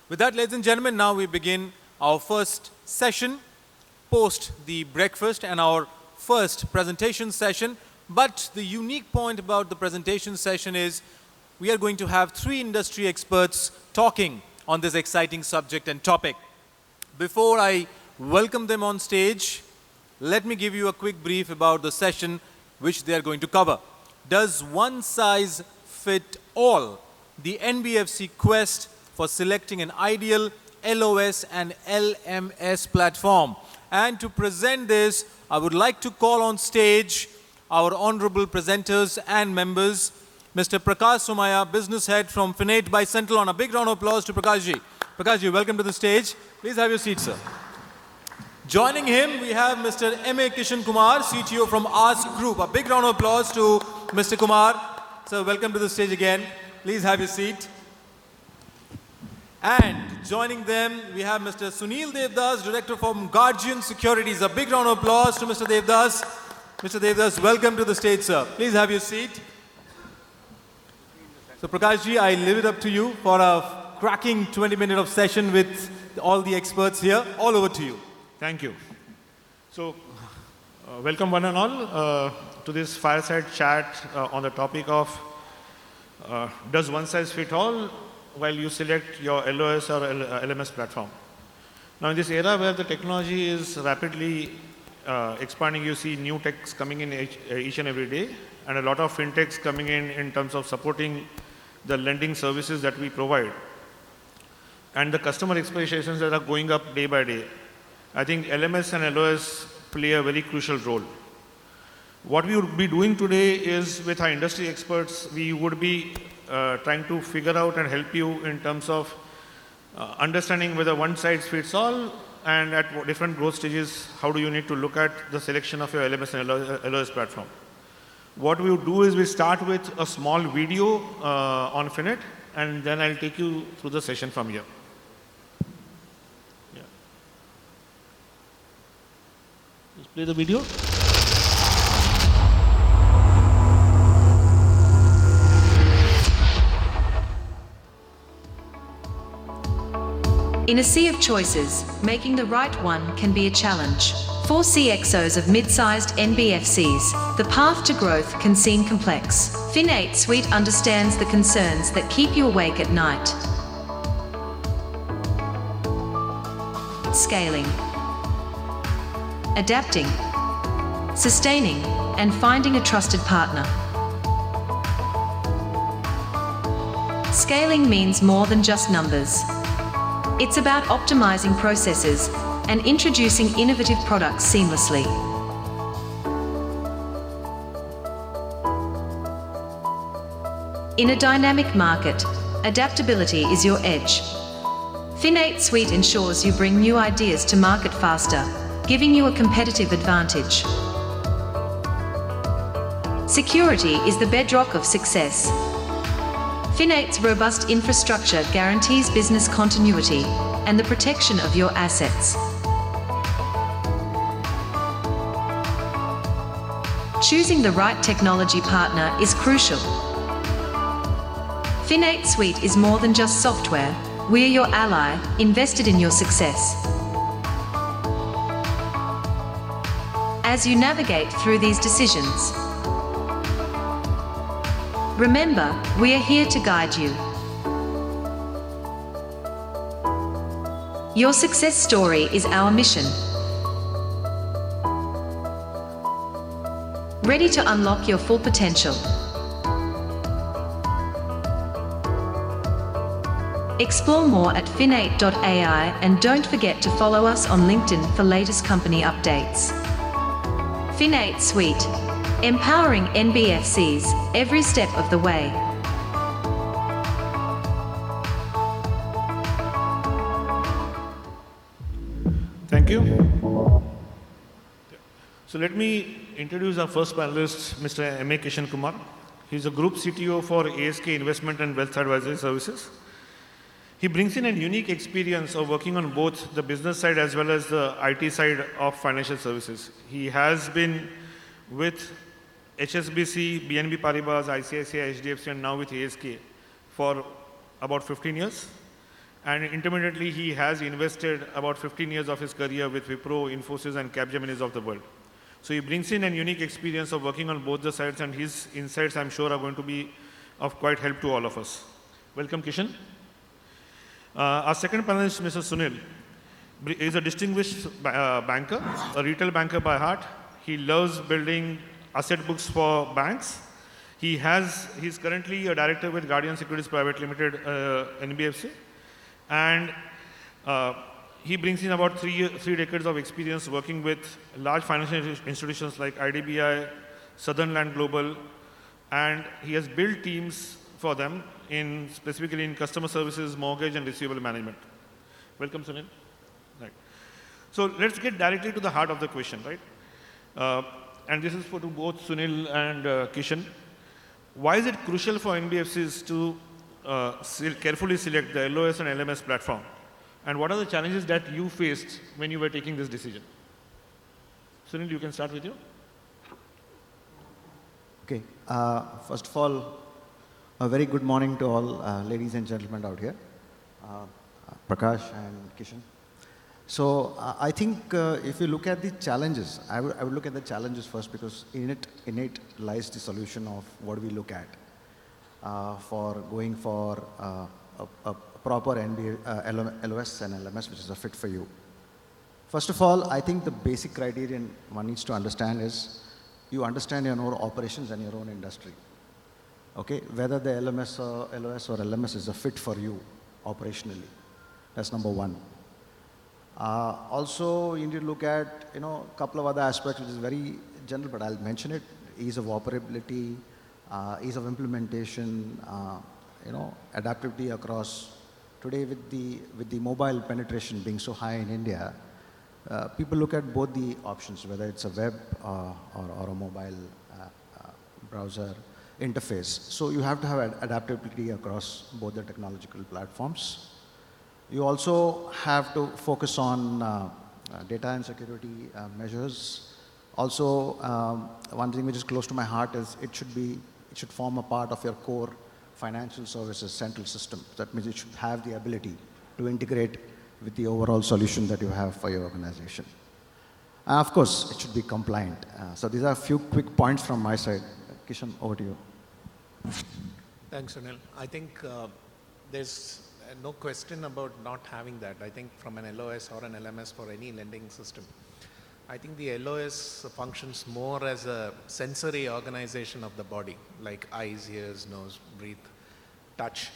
With that, ladies and gentlemen, now we begin our first session, post the breakfast and our first presentation session. But the unique point about the presentation session is we are going to have 3 industry experts talking on this exciting subject and topic. Before I welcome them on stage, let me give you a quick brief about the session which they are going to cover. Does one size fit all? The NBFC quest for selecting an ideal LOS and LMS platform. And to present this, I would like to call on stage our honorable presenters and members, Mr. Prakash Somaiya, business head from Finnate by Central. On a big round of applause to Prakash ji. Prakash ji, welcome to the stage. Please have your seat, sir. Joining him, we have Mr. M.A.Kishen Kumar, CTO from Ask Group. A big round of applause to Mr. Kumar. Sir, welcome to the stage again. Please have your seat. And joining them, we have Mr. Sunil Devdas, Director from Guardian Securities. A big round of applause to Mr. Devdas. Mr. Devdas, welcome to the stage, sir. Please have your seat. So, Prakash ji, I leave it up to you for a cracking 20-minute of session with all the experts here. All over to you. Thank you. So, welcome one and all to this fireside chat on the topic of does one size fit all while you select your LOS or LMS platform. Now, in this era where the technology is rapidly expanding, you see new techs coming in each and every day, and a lot of fintechs coming in terms of supporting the lending services that we provide, and the customer expectations that are going up day by day. I think LMS and LOS play a very crucial role. What we would be doing today is, with our industry experts, we would be trying to figure out and help you in terms of understanding whether one size fits all, and at different growth stages, how do you need to look at the selection of your LMS and LOS platform. What we would do is we start with a small video on Finnate, and then I'll take you through the session from here. Yeah. Just play the video. In a sea of choices, making the right one can be a challenge. For CXOs of mid-sized NBFCs, the path to growth can seem complex. Finnate Suite understands the concerns that keep you awake at night. Scaling, adapting, sustaining, and finding a trusted partner. Scaling means more than just numbers. It's about optimizing processes and introducing innovative products seamlessly. In a dynamic market, adaptability is your edge. Finnate Suite ensures you bring new ideas to market faster, giving you a competitive advantage. Security is the bedrock of success. Finnate's robust infrastructure guarantees business continuity and the protection of your assets. Choosing the right technology partner is crucial. Finnate Suite is more than just software. We are your ally, invested in your success. As you navigate through these decisions, remember, we are here to guide you. Your success story is our mission. Ready to unlock your full potential. Explore more at finnate.ai and don't forget to follow us on LinkedIn for latest company updates. Finnate Suite, empowering NBFCs every step of the way. Thank you. So let me introduce our first panelist, Mr. M.A.Kishen Kumar. He's a group CTO for ASK Investment and Wealth Advisory Services. He brings in a unique experience of working on both the business side as well as the IT side of financial services. He has been with HSBC, BNB Paribas, ICICI, HDFC, and now with ASK for about 15 years. And intermittently, he has invested about 15 years of his career with Wipro, Infosys, and Capgeminis of the world. So he brings in a unique experience of working on both the sides, and his insights, I'm sure, are going to be of quite help to all of us. Welcome, Kishen. Our second panelist, Mr. Sunil, is a distinguished banker, a retail banker by heart. He loves building asset books for banks. He's currently a director with Guardian Securities Private Limited, NBFC. And he brings in about three decades of experience working with large financial institutions like IDBI, Southern Land Global, and he has built teams for them specifically in customer services, mortgage, and receivable management. Welcome, Sunil. Right. So let's get directly to the heart of the question, right? And this is for to both Sunil and Kishen. Why is it crucial for NBFCs to carefully select the LOS and LMS platform? And what are the challenges that you faced when you were taking this decision? Sunil, you can start with you. Okay. First of all, a very good morning to all ladies and gentlemen out here, Prakash and Kishen. So I think if you look at the challenges, I would look at the challenges first, because in it lies the solution of what we look at for going for a proper LOS and LMS, which is a fit for you. First of all, I think the basic criterion one needs to understand is you understand your own operations and your own industry. Okay, whether the LMS or LOS or LMS is a fit for you operationally. That's number one. Also, you need to look at a couple of other aspects which is very general, but I'll mention it: ease of operability, ease of implementation, adaptability across. Today, with the mobile penetration being so high in India, people look at both the options, whether it's a web or a mobile browser interface. So you have to have adaptability across both the technological platforms. You also have to focus on data and security measures. Also, one thing which is close to my heart is it should form a part of your core financial services central system. That means it should have the ability to integrate with the overall solution that you have for your organization. Of course, it should be compliant. So these are a few quick points from my side. Kishen, over to you. Thanks, Sunil. I think there's no question about not having that. I think from an LOS or an LMS for any lending system, I think the LOS functions more as a sensory organization of the body, like eyes, ears, nose, breathe, touch.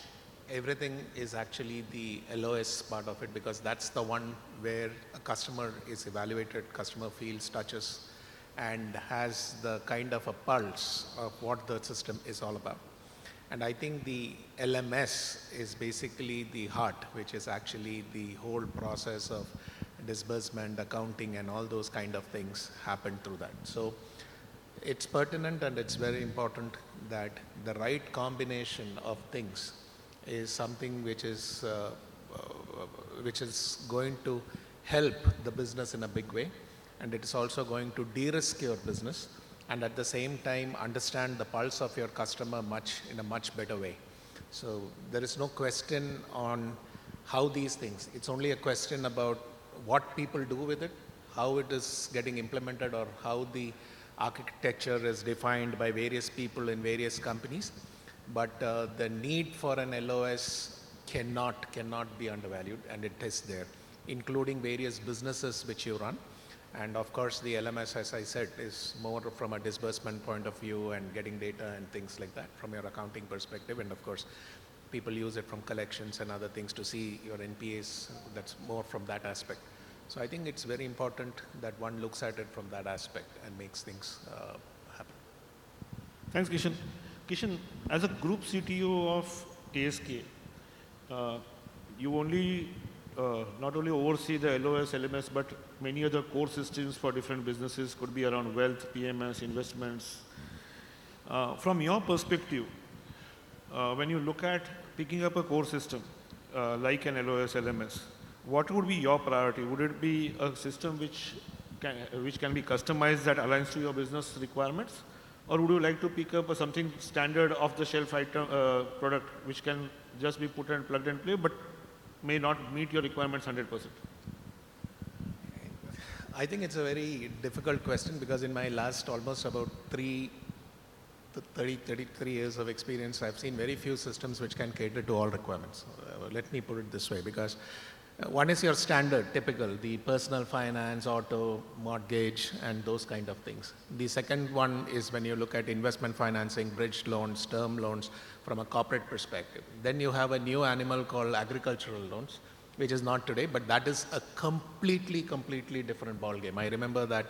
Everything is actually the LOS part of it, because that's the one where a customer is evaluated, customer feels, touches, and has the kind of a pulse of what the system is all about. And I think the LMS is basically the heart, which is actually the whole process of disbursement, accounting, and all those kind of things happen through that. So it's pertinent and it's very important that the right combination of things is something which is going to help the business in a big way, and it is also going to de-risk your business, and at the same time understand the pulse of your customer in a much better way. So there is no question on how these things, it's only a question about what people do with it, how it is getting implemented, or how the architecture is defined by various people in various companies. But the need for an LOS cannot be undervalued, and it is there, including various businesses which you run. And of course, the LMS, as I said, is more from a disbursement point of view and getting data and things like that from your accounting perspective. And of course, people use it from collections and other things to see your NPAs. That's more from that aspect. So I think it's very important that one looks at it from that aspect and makes things happen. Thanks, Kishen. Kishen, as a group CTO of ASK, you only not only oversee the LOS, LMS, but many other core systems for different businesses, could be around wealth, PMS, investments. From your perspective, when you look at picking up a core system like an LOS, LMS, what would be your priority? Would it be a system which can be customized that aligns to your business requirements? Or would you like to pick up something standard off-the-shelf item product which can just be put and plugged and play, but may not meet your requirements 100%? I think it's a very difficult question because in my last almost about 33 years of experience, I've seen very few systems which can cater to all requirements. Let me put it this way, because one is your standard, typical, the personal finance, auto, mortgage, and those kind of things. The second one is when you look at investment financing, bridge loans, term loans from a corporate perspective. Then you have a new animal called agricultural loans, which is not today, but that is a completely different ballgame. I remember that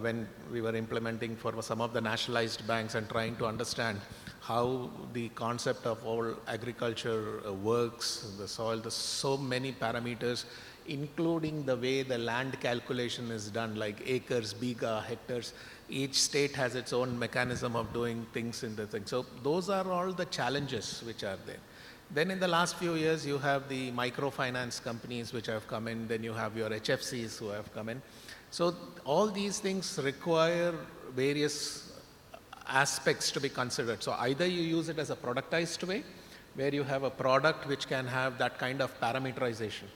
when we were implementing for some of the nationalized banks and trying to understand how the concept of all agriculture works, the soil, there's so many parameters, including the way the land calculation is done, like acres, biga, hectares. Each state has its own mechanism of doing things in the thing. So those are all the challenges which are there. Then in the last few years, you have the microfinance companies which have come in, then you have your HFCs who have come in. So all these things require various aspects to be considered. So either you use it as a productized way, where you have a product which can have that kind of parameterization.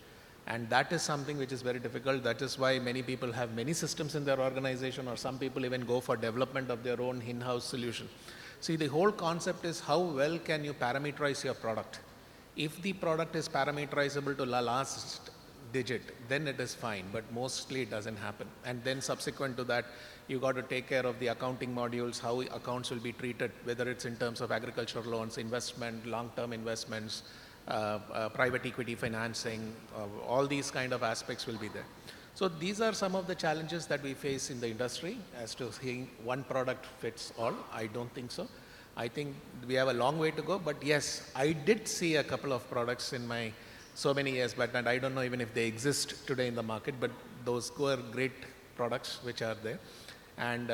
And that is something which is very difficult. That is why many people have many systems in their organization, or some people even go for development of their own in-house solution. See, the whole concept is how well can you parameterize your product. If the product is parameterizable to the last digit, then it is fine, but mostly it doesn't happen. And then subsequent to that, you got to take care of the accounting modules, how accounts will be treated, whether it's in terms of agricultural loans, investment, long-term investments, private equity financing, all these kind of aspects will be there. So these are some of the challenges that we face in the industry as to saying one product fits all. I don't think so. I think we have a long way to go, but yes, I did see a couple of products in my so many years back, and I don't know even if they exist today in the market, but those were great products which are there. And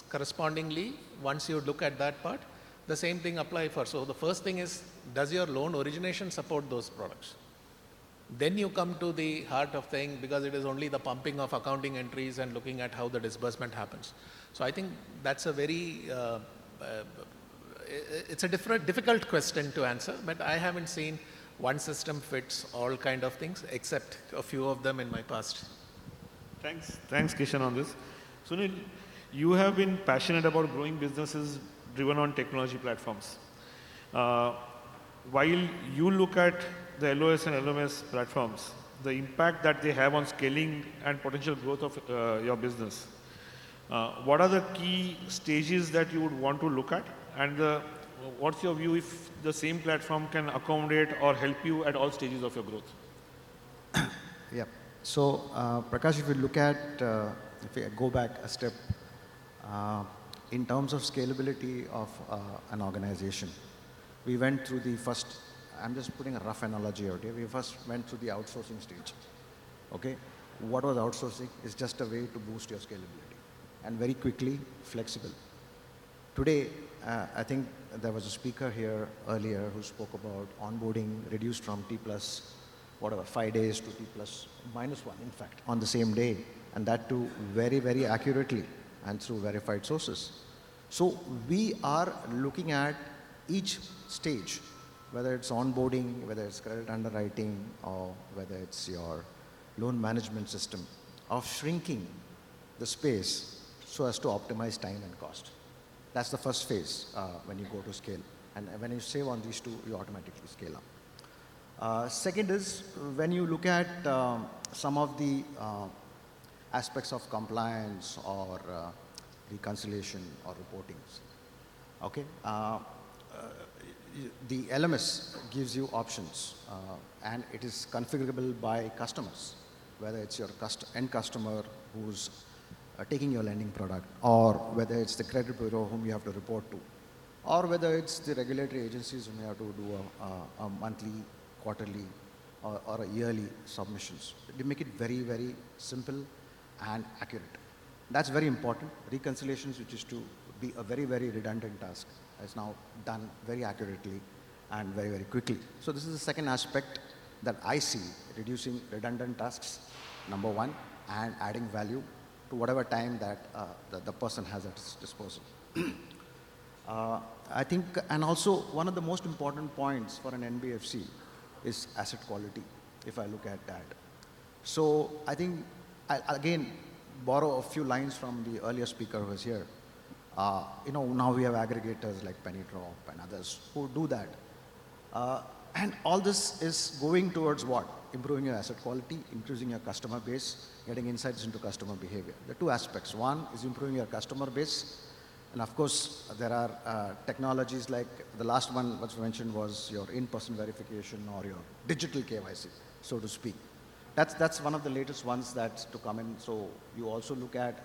correspondingly, once you look at that part, the same thing apply for. So the first thing is, does your loan origination support those products? Then you come to the heart of thing, because it is only the pumping of accounting entries and looking at how the disbursement happens. So I think that's a very, it's a difficult question to answer, but I haven't seen one system fits all kind of things, except a few of them in my past. Thanks Kishen on this. Sunil, you have been passionate about growing businesses driven on technology platforms. While you look at the LOS and LMS platforms, the impact that they have on scaling and potential growth of your business, what are the key stages that you would want to look at? And what's your view if the same platform can accommodate or help you at all stages of your growth? Yeah. So, Prakash, if you look at, if we go back a step, in terms of scalability of an organization, we went through the first, I'm just putting a rough analogy out here. We first went through the outsourcing stage. Okay? What was outsourcing? It's just a way to boost your scalability and very quickly flexible. Today, I think there was a speaker here earlier who spoke about onboarding reduced from T plus, 5 days to T plus -1, in fact, on the same day, and that too very accurately and through verified sources. So we are looking at each stage, whether it's onboarding, whether it's credit underwriting, or whether it's your loan management system, of shrinking the space so as to optimize time and cost. That's the first phase when you go to scale. And when you save on these two, you automatically scale up. Second is when you look at some of the aspects of compliance or reconciliation or reportings. Okay? The LMS gives you options and it is configurable by customers, whether it's your end customer who's taking your lending product, or whether it's the credit bureau whom you have to report to, or whether it's the regulatory agencies whom you have to do a monthly, quarterly, or a yearly submissions. They make it very simple and accurate. That's very important. Reconciliations, which is to be a very redundant task, is now done very accurately and very quickly. So this is the second aspect that I see, reducing redundant tasks, number one, and adding value to whatever time that the person has at his disposal. I think, and also one of the most important points for an NBFC is asset quality, if I look at that. So I think I'll again borrow a few lines from the earlier speaker who was here. Now we have aggregators like Pennytrop and others who do that. And all this is going towards what? Improving your asset quality, increasing your customer base, getting insights into customer behavior. The two aspects. One is improving your customer base. And of course, there are technologies like the last one which mentioned was your in-person verification or your digital KYC, so to speak. That's one of the latest ones that's to come in. So you also look at,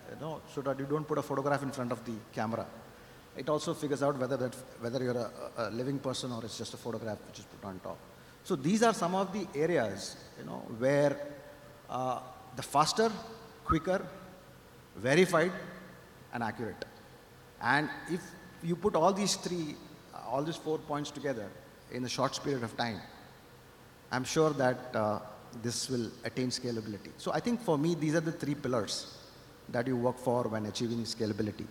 so that you don't put a photograph in front of the camera. It also figures out whether you're a living person or it's just a photograph which is put on top. So these are some of the areas, where the faster, quicker, verified, and accurate. And if you put all these 4 points together in a short period of time, I'm sure that this will attain scalability. So I think for me, these are the 3 pillars that you work for when achieving scalability.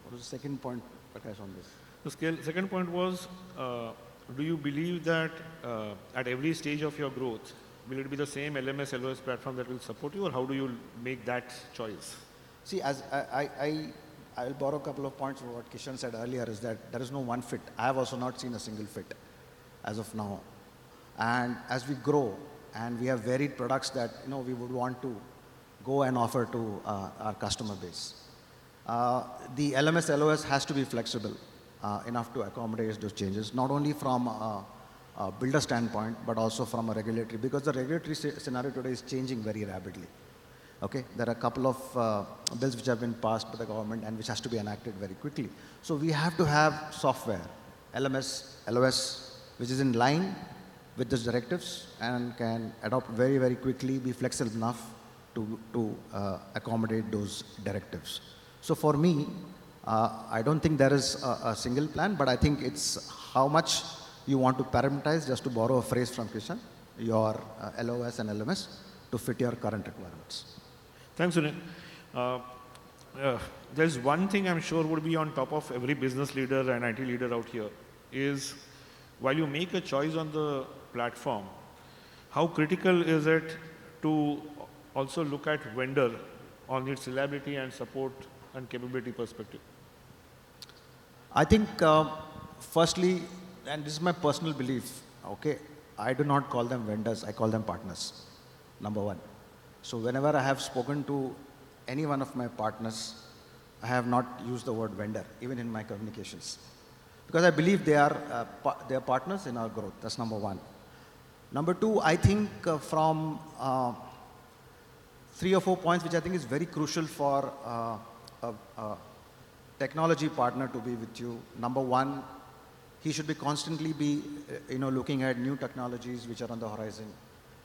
What was the second point, Prakash, on this? The second point was, do you believe that at every stage of your growth, will it be the same LMS, LOS platform that will support you, or how do you make that choice? See, as I will borrow a couple of points from what Kishen said earlier, is that there is no one fit. I have also not seen a single fit as of now. And as we grow and we have varied products that we would want to go and offer to our customer base, the LMS, LOS has to be flexible enough to accommodate those changes, not only from a builder standpoint, but also from a regulatory, because the regulatory scenario today is changing very rapidly. Okay, there are a couple of bills which have been passed by the government and which has to be enacted very quickly. So we have to have software, LMS, LOS, which is in line with these directives and can adopt very, very quickly, be flexible enough to accommodate those directives. So for me, I don't think there is a single plan, but I think it's how much you want to parameterize, just to borrow a phrase from Kishen, your LOS and LMS to fit your current requirements. Thanks, Sunil. There's one thing I'm sure would be on top of every business leader and IT leader out here is, while you make a choice on the platform, how critical is it to also look at vendor on its reliability and support and capability perspective? I think, firstly, and this is my personal belief, okay, I do not call them vendors, I call them partners, number one. So whenever I have spoken to any one of my partners, I have not used the word vendor, even in my communications. Because I believe they are partners in our growth. That's number one. Number two, I think from 3 or 4 points, which I think is very crucial for a technology partner to be with you. Number one, he should be constantly looking at new technologies which are on the horizon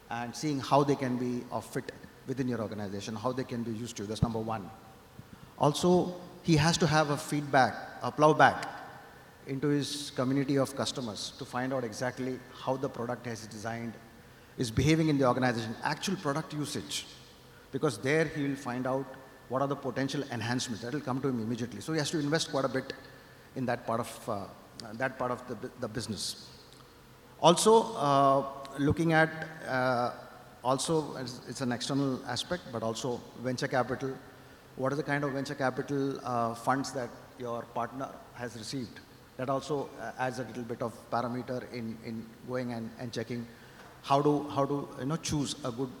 and seeing how they can be of fit within your organization, how they can be used to. That's number one. Also, he has to have a feedback, a plowback into his community of customers to find out exactly how the product has designed is behaving in the organization, actual product usage. Because there he will find out what are the potential enhancements that will come to him immediately. So he has to invest quite a bit in that part of the business. Also, looking at it's an external aspect, but also venture capital. What are the kind of venture capital funds that your partner has received? That also adds a little bit of parameter in going and checking how to choose a good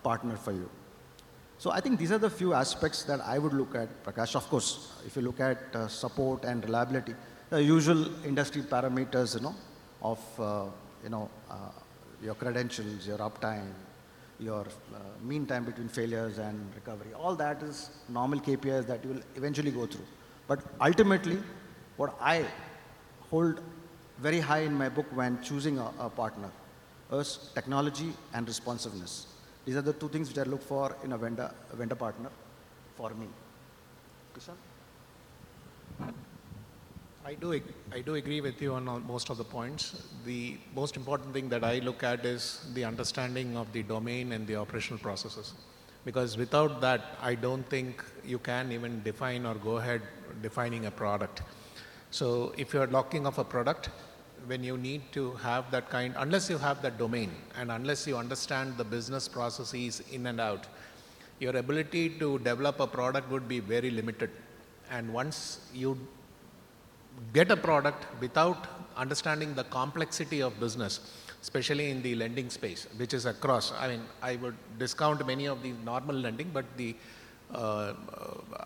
partner for you. So I think these are the few aspects that I would look at, Prakash. Of course, if you look at support and reliability, the usual industry parameters, of your credentials, your uptime, your mean time between failures and recovery. All that is normal KPIs that you will eventually go through. But ultimately, what I hold very high in my book when choosing a partner is technology and responsiveness. These are the 2 things which I look for in a vendor partner for me. Kishen? I do agree with you on most of the points. The most important thing that I look at is the understanding of the domain and the operational processes. Because without that, I don't think you can even define or go ahead defining a product. So if you're locking off a product, when you need to have that kind, unless you have that domain and unless you understand the business processes in and out, your ability to develop a product would be very limited. And once you get a product without understanding the complexity of business, especially in the lending space, which is across, I mean, I would discount many of the normal lending, but the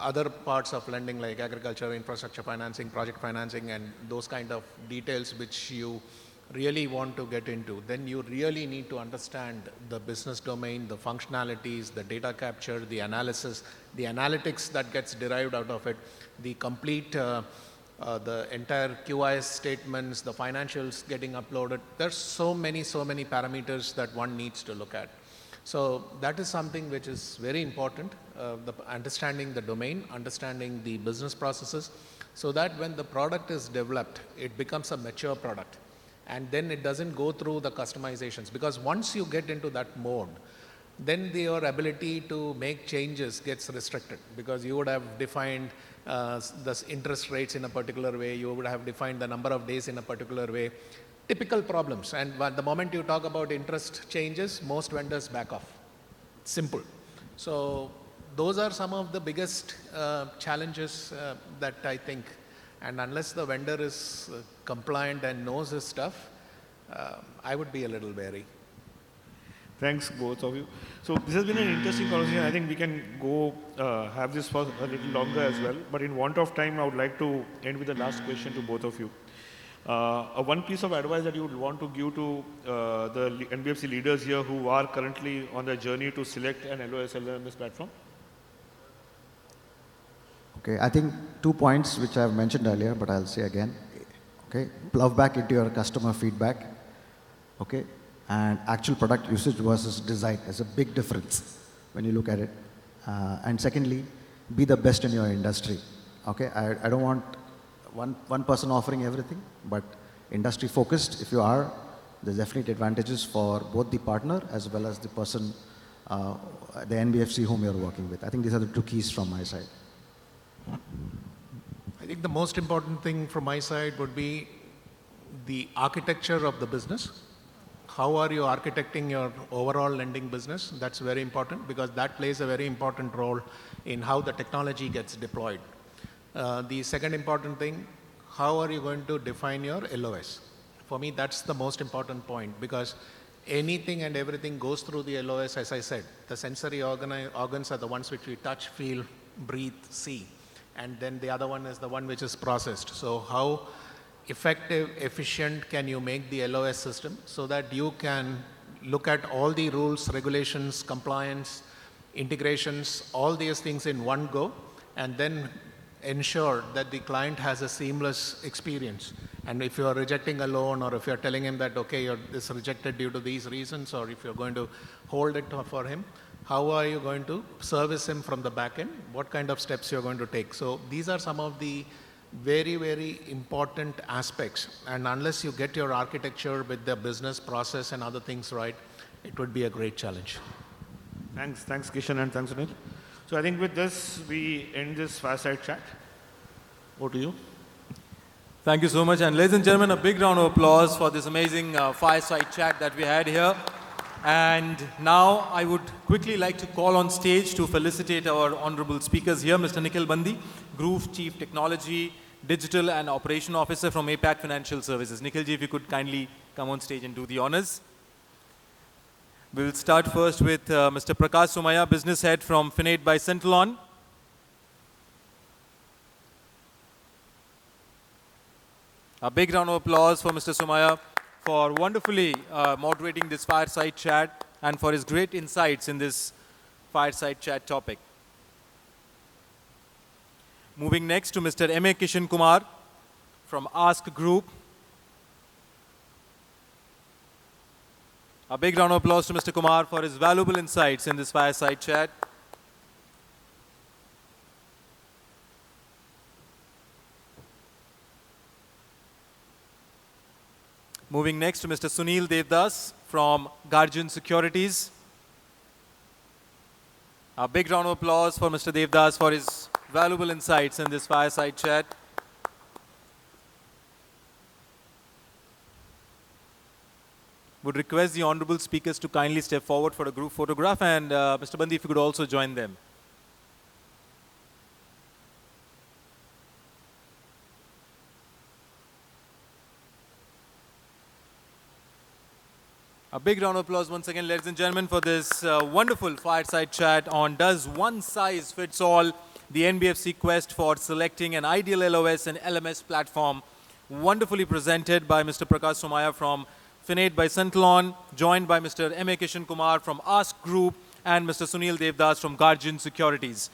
other parts of lending like agriculture, infrastructure financing, project financing, and those kind of details which you really want to get into, then you really need to understand the business domain, the functionalities, the data capture, the analysis, the analytics that gets derived out of it, the complete, the entire QIS statements, the financials getting uploaded. There's so many parameters that one needs to look at. So that is something which is very important, understanding the domain, understanding the business processes, so that when the product is developed, it becomes a mature product. And then it doesn't go through the customizations, because once you get into that mode, then your ability to make changes gets restricted, because you would have defined the interest rates in a particular way, you would have defined the number of days in a particular way. Typical problems. And the moment you talk about interest changes, most vendors back off. Simple. So those are some of the biggest challenges that I think. And unless the vendor is compliant and knows his stuff, I would be a little wary. Thanks, both of you. So this has been an interesting conversation. I think we can go have this for a little longer as well. But in want of time, I would like to end with the last question to both of you. One piece of advice that you would want to give to the NBFC leaders here who are currently on the journey to select an LOS LMS platform? Okay, I think 2 points which I have mentioned earlier, but I'll say again. Okay, plow back into your customer feedback. Okay, and actual product usage versus design is a big difference when you look at it. And secondly, be the best in your industry. Okay, I don't want one person offering everything, but industry focused. If you are, there's definitely advantages for both the partner as well as the person, the NBFC whom you're working with. I think these are the 2 keys from my side. I think the most important thing from my side would be the architecture of the business. How are you architecting your overall lending business? That's very important, because that plays a very important role in how the technology gets deployed. The second important thing, how are you going to define your LOS? For me, that's the most important point, because anything and everything goes through the LOS, as I said. The sensory organs are the ones which we touch, feel, breathe, see. And then the other one is the one which is processed. So how effective, efficient can you make the LOS system so that you can look at all the rules, regulations, compliance, integrations, all these things in one go, and then ensure that the client has a seamless experience. And if you are rejecting a loan, or if you're telling him that, okay, this is rejected due to these reasons, or if you're going to hold it for him, how are you going to service him from the back end? What kind of steps you're going to take? So these are some of the very, very important aspects. And unless you get your architecture with the business process and other things right, it would be a great challenge. Thanks Kishen, and thanks Sunil. So I think with this, we end this fireside chat. Over to you. Thank you so much. And ladies and gentlemen, a big round of applause for this amazing fireside chat that we had here. And now I would quickly like to call on stage to felicitate our honorable speakers here, Mr. Nikhil Bandi, Group Chief Technology, Digital and Operation Officer from APAC Financial Services. Nikhilji, if you could kindly come on stage and do the honors. We'll start first with Mr. Prakash Somaiya, Business Head from Finnate by Centralon. A big round of applause for Mr. Somaiya for wonderfully moderating this fireside chat and for his great insights in this fireside chat topic. Moving next to Mr. M.A.Kishen Kumar from Ask Group. A big round of applause to Mr. Kumar for his valuable insights in this fireside chat. Moving next to Mr. Sunil Devdas from Guardian Securities. A big round of applause for Mr. Devdas for his valuable insights in this fireside chat. would request the honorable speakers to kindly step forward for a group photograph, and Mr. Bandi, if you could also join them. A big round of applause once again, ladies and gentlemen, for this wonderful fireside chat on Does One Size Fits All? The NBFC quest for selecting an ideal LOS and LMS platform. Wonderfully presented by Mr. Prakash Somaiya from Finnate by Sunil, joined by Mr. M.A.Kishen Kumar from Ask Group and Mr. Sunil Devdas from Guardian Securities.